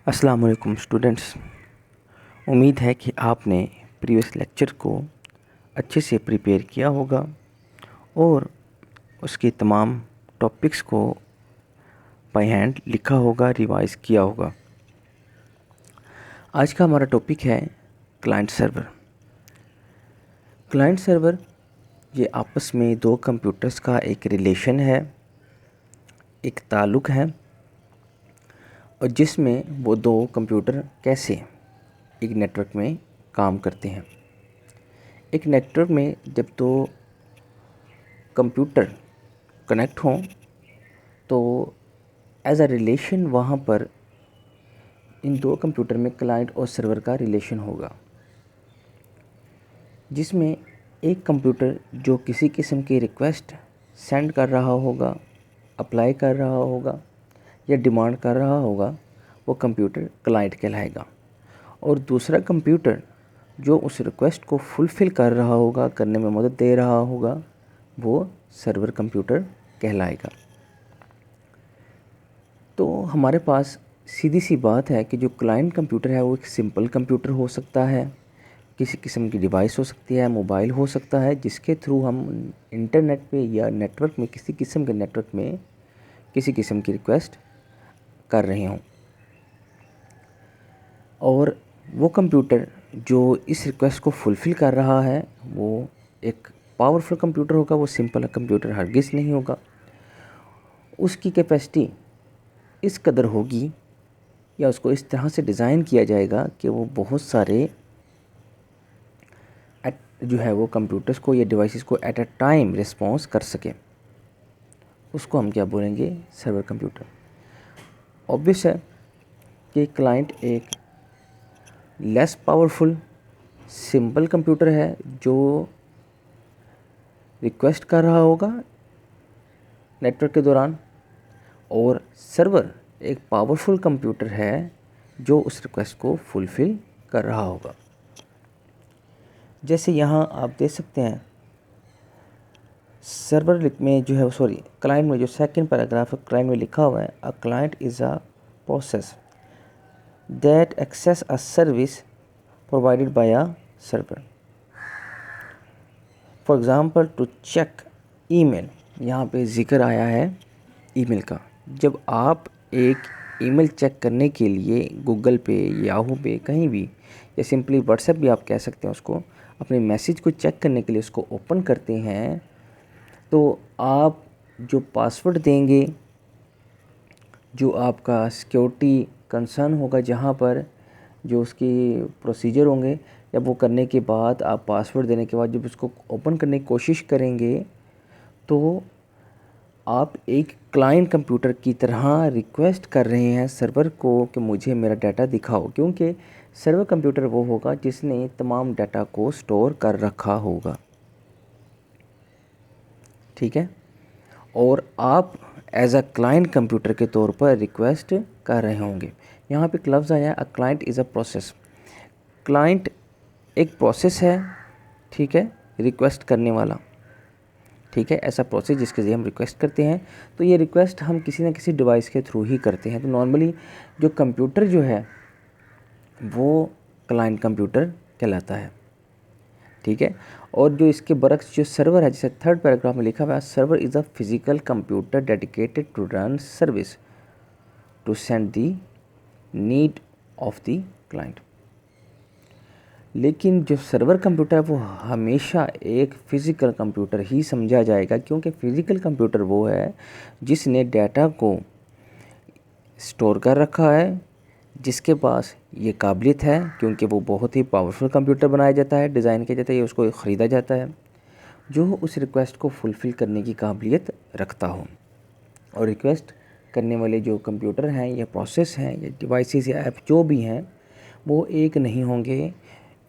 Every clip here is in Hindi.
अस्सलाम वालेकुम स्टूडेंट्स। उम्मीद है कि आपने प्रीवियस लेक्चर को अच्छे से प्रिपेयर किया होगा और उसके तमाम टॉपिक्स को बाय हैंड लिखा होगा, रिवाइज किया होगा। आज का हमारा टॉपिक है क्लाइंट सर्वर। क्लाइंट सर्वर ये आपस में दो कंप्यूटर्स का एक रिलेशन है, एक ताल्लुक़ है, और जिसमें वो दो कंप्यूटर कैसे एक नेटवर्क में काम करते हैं। एक नेटवर्क में जब दो कंप्यूटर कनेक्ट हों तो एज अ रिलेशन वहाँ पर इन दो कंप्यूटर में क्लाइंट और सर्वर का रिलेशन होगा, जिसमें एक कंप्यूटर जो किसी किस्म की रिक्वेस्ट सेंड कर रहा होगा, अप्लाई कर रहा होगा या डिमांड कर रहा होगा, वो कंप्यूटर क्लाइंट कहलाएगा। और दूसरा कंप्यूटर जो उस रिक्वेस्ट को फुलफ़िल कर रहा होगा, करने में मदद दे रहा होगा, वो सर्वर कंप्यूटर कहलाएगा। तो हमारे पास सीधी सी बात है कि जो क्लाइंट कंप्यूटर है वो एक सिंपल कंप्यूटर हो सकता है, किसी किस्म की डिवाइस हो सकती है, मोबाइल हो सकता है, जिसके थ्रू हम इंटरनेट पे या नेटवर्क में किसी किस्म के नेटवर्क में किसी किस्म की रिक्वेस्ट कर रहे हों। और वो कंप्यूटर जो इस रिक्वेस्ट को फुलफ़िल कर रहा है वो एक पावरफुल कंप्यूटर होगा, वो सिंपल कंप्यूटर हरगिज़ नहीं होगा। उसकी कैपेसिटी इस कदर होगी या उसको इस तरह से डिज़ाइन किया जाएगा कि वो बहुत सारे जो है वो कंप्यूटर्स को या डिवाइसेस को एट अ टाइम रिस्पॉन्स कर सके। उसको हम क्या बोलेंगे? Server computer. ऑब्वियस है कि क्लाइंट एक लेस पावरफुल सिंपल कंप्यूटर है जो रिक्वेस्ट कर रहा होगा नेटवर्क के दौरान, और सर्वर एक पावरफुल कंप्यूटर है जो उस रिक्वेस्ट को फुलफ़िल कर रहा होगा। जैसे यहाँ आप देख सकते हैं सर्वर में जो है क्लाइंट में जो सेकंड पैराग्राफ है, क्लाइंट में लिखा हुआ है a client is a process that access a service provided by a server. For example to check email, यहाँ पे ज़िक्र आया है ईमेल का। जब आप एक ईमेल चेक करने के लिए गूगल पे, याहू पे, कहीं भी, या सिंपली व्हाट्सएप भी आप कह सकते हैं उसको, अपने मैसेज को चेक करने के लिए उसको ओपन करते हैं, तो आप जो पासवर्ड देंगे, जो आपका सिक्योरिटी कंसर्न होगा, जहाँ पर जो उसकी प्रोसीजर होंगे, जब वो करने के बाद आप पासवर्ड देने के बाद जब उसको ओपन करने की कोशिश करेंगे तो आप एक क्लाइंट कंप्यूटर की तरह रिक्वेस्ट कर रहे हैं सर्वर को कि मुझे मेरा डाटा दिखाओ, क्योंकि सर्वर कंप्यूटर वो होगा जिसने तमाम डाटा को स्टोर कर रखा होगा। ठीक है, और आप एज अ क्लाइंट कंप्यूटर के तौर पर रिक्वेस्ट कर रहे होंगे। यहाँ पे एक लफ्ज़ आया अ client is a process. Client एक प्रोसेस है, ठीक है, रिक्वेस्ट करने वाला, ठीक है, ऐसा प्रोसेस जिसके ज़रिए हम रिक्वेस्ट करते हैं। तो ये रिक्वेस्ट हम किसी न किसी डिवाइस के थ्रू ही करते हैं। तो नॉर्मली जो कंप्यूटर जो है वो क्लाइंट कंप्यूटर कहलाता है, ठीक है। और जो इसके बरक्स जो सर्वर है, जैसे थर्ड पैराग्राफ में लिखा हुआ है server is a physical computer dedicated to run service to send the need of the client. लेकिन जो सर्वर कंप्यूटर है वो हमेशा एक फ़िज़िकल कंप्यूटर ही समझा जाएगा, क्योंकि फ़िज़िकल कंप्यूटर वो है जिसने डाटा को स्टोर कर रखा है, जिसके पास ये काबिलियत है, क्योंकि वो बहुत ही पावरफुल कंप्यूटर बनाया जाता है, डिज़ाइन किया जाता है, उसको ख़रीदा जाता है, जो उस रिक्वेस्ट को फुलफ़िल करने की काबिलियत रखता हो। और रिक्वेस्ट करने वाले जो कंप्यूटर हैं या प्रोसेस हैं या डिवाइसेस या ऐप जो भी हैं वो एक नहीं होंगे,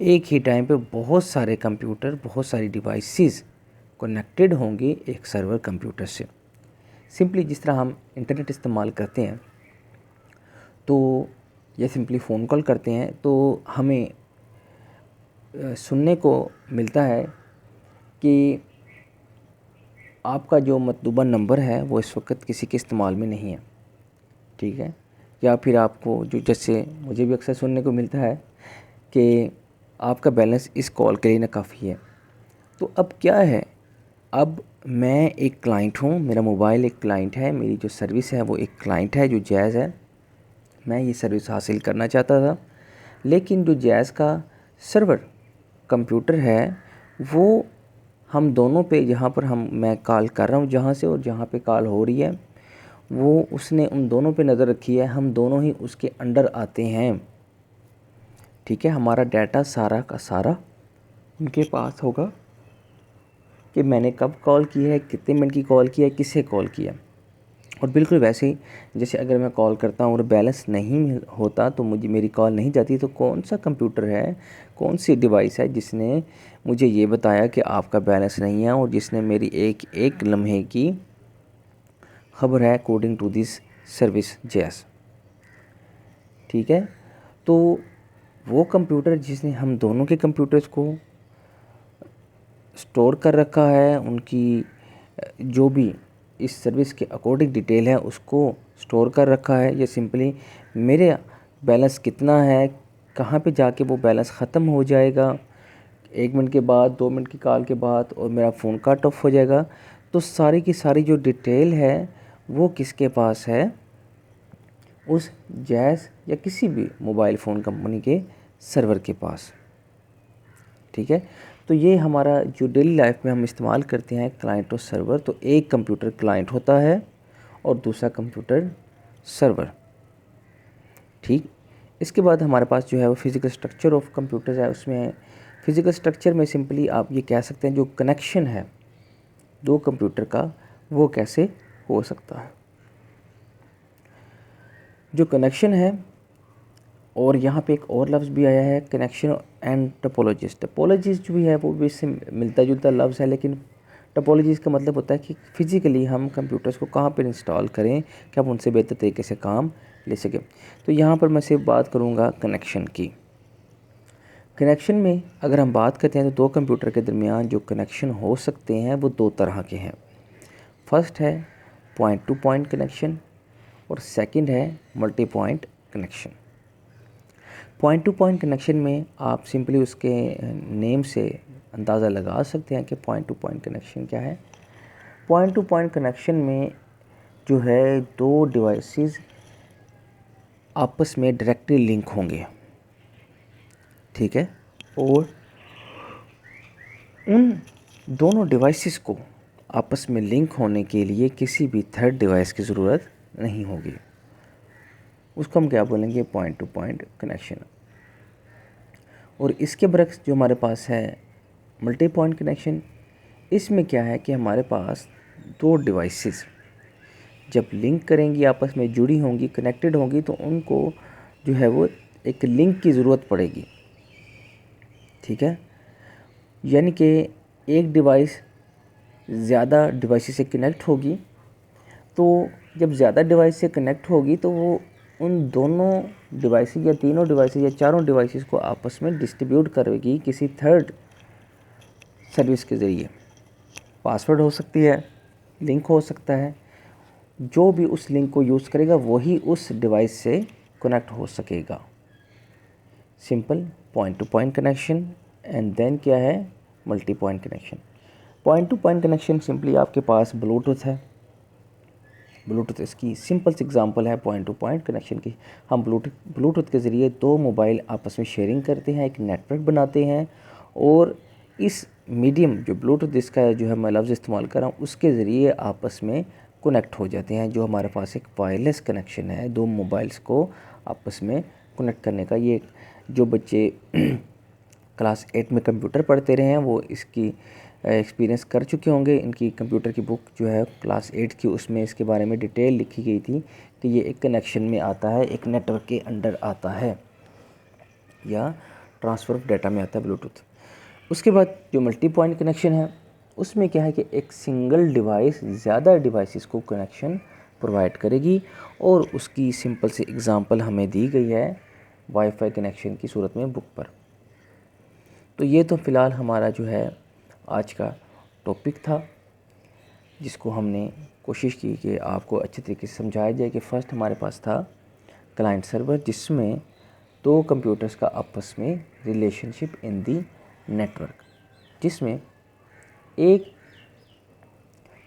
एक ही टाइम पे बहुत सारे कंप्यूटर, बहुत सारी डिवाइसेस कनेक्टेड होंगे एक सर्वर कंप्यूटर से। सिंपली जिस तरह हम इंटरनेट इस्तेमाल करते हैं तो या सिंपली फ़ोन कॉल करते हैं तो हमें सुनने को मिलता है कि आपका जो मतलूबा नंबर है वो इस वक्त किसी के इस्तेमाल में नहीं है, ठीक है। या फिर आपको जो जैसे मुझे भी अक्सर सुनने को मिलता है कि आपका बैलेंस इस कॉल के लिए ना काफ़ी है। तो अब क्या है, अब मैं एक क्लाइंट हूँ, मेरा मोबाइल एक क्लाइंट है, मेरी जो सर्विस है वो एक क्लाइंट है जो जैज़ है। मैं ये सर्विस हासिल करना चाहता था, लेकिन जो जैज़ का सर्वर कंप्यूटर है वो हम दोनों पे, जहाँ पर मैं कॉल कर रहा हूँ जहाँ से और जहाँ पे कॉल हो रही है, वो उसने उन दोनों पे नज़र रखी है। हम दोनों ही उसके अंडर आते हैं, ठीक है। हमारा डाटा सारा का सारा उनके पास होगा कि मैंने कब कॉल की है, कितने मिनट की कॉल की है, किसे कॉल किया। और बिल्कुल वैसे ही जैसे अगर मैं कॉल करता हूँ और बैलेंस नहीं होता तो मुझे मेरी कॉल नहीं जाती, तो कौन सा कंप्यूटर है, कौन सी डिवाइस है जिसने मुझे ये बताया कि आपका बैलेंस नहीं है और जिसने मेरी एक एक लम्हे की खबर है अकॉर्डिंग टू दिस सर्विस जैज़, ठीक है। तो वो कंप्यूटर जिसने हम दोनों के कंप्यूटर्स को स्टोर कर रखा है, उनकी जो भी इस सर्विस के अकॉर्डिंग डिटेल है उसको स्टोर कर रखा है, या सिंपली मेरे बैलेंस कितना है, कहाँ पे जाके वो बैलेंस ख़त्म हो जाएगा, 1 मिनट के बाद, 2 मिनट की कॉल के बाद, और मेरा फ़ोन कट ऑफ हो जाएगा। तो सारी की सारी जो डिटेल है वो किसके पास है, उस जैज़ या किसी भी मोबाइल फ़ोन कंपनी के सर्वर के पास, ठीक है। तो ये हमारा जो डेली लाइफ में हम इस्तेमाल करते हैं क्लाइंट और सर्वर, तो एक कंप्यूटर क्लाइंट होता है और दूसरा कंप्यूटर सर्वर, ठीक। इसके बाद हमारे पास जो है वो फिज़िकल स्ट्रक्चर ऑफ कंप्यूटर्स है। उसमें फिज़िकल स्ट्रक्चर में सिंपली आप ये कह सकते हैं जो कनेक्शन है दो कंप्यूटर का वो कैसे हो सकता है। जो कनेक्शन है, और यहाँ पे एक और लफ्ज़ भी आया है कनेक्शन एंड टोपोलॉजिस्ट। टोपोलॉजिस्ट जो भी है वो भी इससे मिलता जुलता लफ्ज़ है, लेकिन टोपोलॉजिस्ट का मतलब होता है कि फ़िज़िकली हम कंप्यूटर्स को कहाँ पर इंस्टॉल करें कि हम उनसे बेहतर तरीके से काम ले सकें। तो यहाँ पर मैं सिर्फ बात करूँगा कनेक्शन की। कनेक्शन में अगर हम बात करते हैं तो दो कंप्यूटर के दरमियान जो कनेक्शन हो सकते हैं वो दो तरह के हैं। फर्स्ट है पॉइंट टू पॉइंट कनेक्शन और सेकंड है multi point connection. Point to point connection में आप सिंपली उसके नेम से अंदाज़ा लगा सकते हैं कि पॉइंट टू पॉइंट कनेक्शन क्या है। पॉइंट टू पॉइंट कनेक्शन में जो है दो डिवाइसेस आपस में डायरेक्टली लिंक होंगे, ठीक है, और उन दोनों डिवाइसेस को आपस में लिंक होने के लिए किसी भी थर्ड डिवाइस की ज़रूरत नहीं होगी। उसको हम क्या बोलेंगे, पॉइंट टू पॉइंट कनेक्शन। और इसके बरक्स जो हमारे पास है मल्टी पॉइंट कनेक्शन, इसमें क्या है कि हमारे पास दो डिवाइसेस जब लिंक करेंगी, आपस में जुड़ी होंगी, कनेक्टेड होंगी, तो उनको जो है वो एक लिंक की ज़रूरत पड़ेगी, ठीक है। यानी कि एक डिवाइस ज़्यादा डिवाइस से कनेक्ट होगी, तो जब ज़्यादा डिवाइस से कनेक्ट होगी तो वो उन दोनों डिवाइसेस या तीनों डिवाइसेस या चारों डिवाइसेस को आपस में डिस्ट्रीब्यूट करेगी किसी थर्ड सर्विस के ज़रिए। पासवर्ड हो सकती है, लिंक हो सकता है, जो भी उस लिंक को यूज़ करेगा वही उस डिवाइस से कनेक्ट हो सकेगा। Simple point to point connection and then क्या है, multi point connection. Point to point connection simply आपके पास ब्लूटूथ है। ब्लूटूथ इसकी सिंपल सी एग्जांपल है पॉइंट टू पॉइंट कनेक्शन की। हम ब्लूटूथ के ज़रिए दो मोबाइल आपस में शेयरिंग करते हैं, एक नेटवर्क बनाते हैं, और इस मीडियम जो ब्लूटूथ इसका जो है मैं लफ्ज़ इस्तेमाल कर रहा हूँ उसके ज़रिए आपस में कनेक्ट हो जाते हैं। जो हमारे पास एक वायरलेस कनेक्शन है दो मोबाइल्स को आपस में कनेक्ट करने का। ये जो बच्चे क्लास 8 में कंप्यूटर पढ़ते रहे हैं वो इसकी एक्सपीरियंस कर चुके होंगे। इनकी कंप्यूटर की बुक जो है क्लास 8 की, उसमें इसके बारे में डिटेल लिखी गई थी कि ये एक कनेक्शन में आता है, एक नेटवर्क के अंडर आता है, या ट्रांसफ़र ऑफ डाटा में आता है ब्लूटूथ। उसके बाद जो मल्टी पॉइंट कनेक्शन है उसमें क्या है कि एक सिंगल डिवाइस ज़्यादा डिवाइसेस को कनेक्शन प्रोवाइड करेगी, और उसकी सिंपल सी एग्ज़ाम्पल हमें दी गई है वाईफाई कनेक्शन की सूरत में बुक पर। तो ये तो फ़िलहाल हमारा जो है आज का टॉपिक था, जिसको हमने कोशिश की कि आपको अच्छे तरीके से समझाया जाए कि फ़र्स्ट हमारे पास था क्लाइंट सर्वर, जिसमें दो कंप्यूटर्स का आपस में रिलेशनशिप इन दी नेटवर्क, जिसमें एक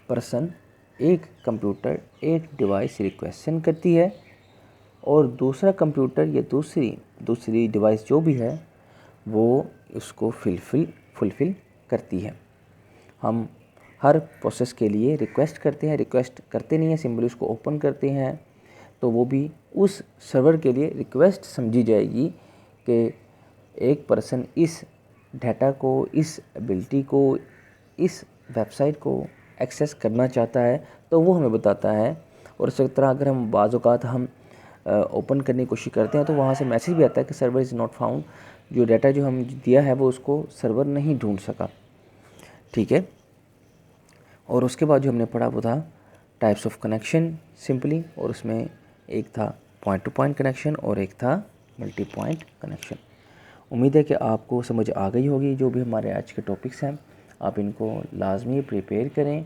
पर्सन, एक कंप्यूटर, एक डिवाइस रिक्वेस्ट सेंड करती है और दूसरा कंप्यूटर या दूसरी डिवाइस जो भी है वो उसको फुलफ़िल करती है। हम हर प्रोसेस के लिए रिक्वेस्ट करते हैं, रिक्वेस्ट करते नहीं हैं, सिंपली उसको ओपन करते हैं, तो वो भी उस सर्वर के लिए रिक्वेस्ट समझी जाएगी कि एक पर्सन इस डाटा को, इस एबिलिटी को, इस वेबसाइट को एक्सेस करना चाहता है, तो वो हमें बताता है। और इसी तरह अगर हम बाज़ औक़ात हम ओपन करने की कोशिश करते हैं तो वहाँ से मैसेज भी आता है कि सर्वर इज़ नॉट फाउंड, जो डाटा जो हम दिया है वो उसको सर्वर नहीं ढूंढ सका। ठीक है। और उसके बाद जो हमने पढ़ा वो था टाइप्स ऑफ कनेक्शन सिंपली, और उसमें एक था पॉइंट टू पॉइंट कनेक्शन और एक था मल्टी पॉइंट कनेक्शन। उम्मीद है कि आपको समझ आ गई होगी जो भी हमारे आज के टॉपिक्स हैं। आप इनको लाजमी प्रिपेयर करें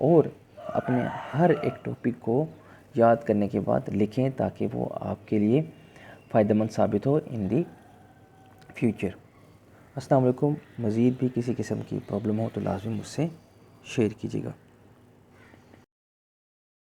और अपने हर एक टॉपिक को याद करने के बाद लिखें ताकि वो आपके लिए फ़ायदेमंद साबित हो इन दी फ्यूचर। अस्सलाम वालेकुम। मज़ीद भी किसी किस्म की प्रॉब्लम हो तो लाजमी मुझसे शेयर कीजिएगा।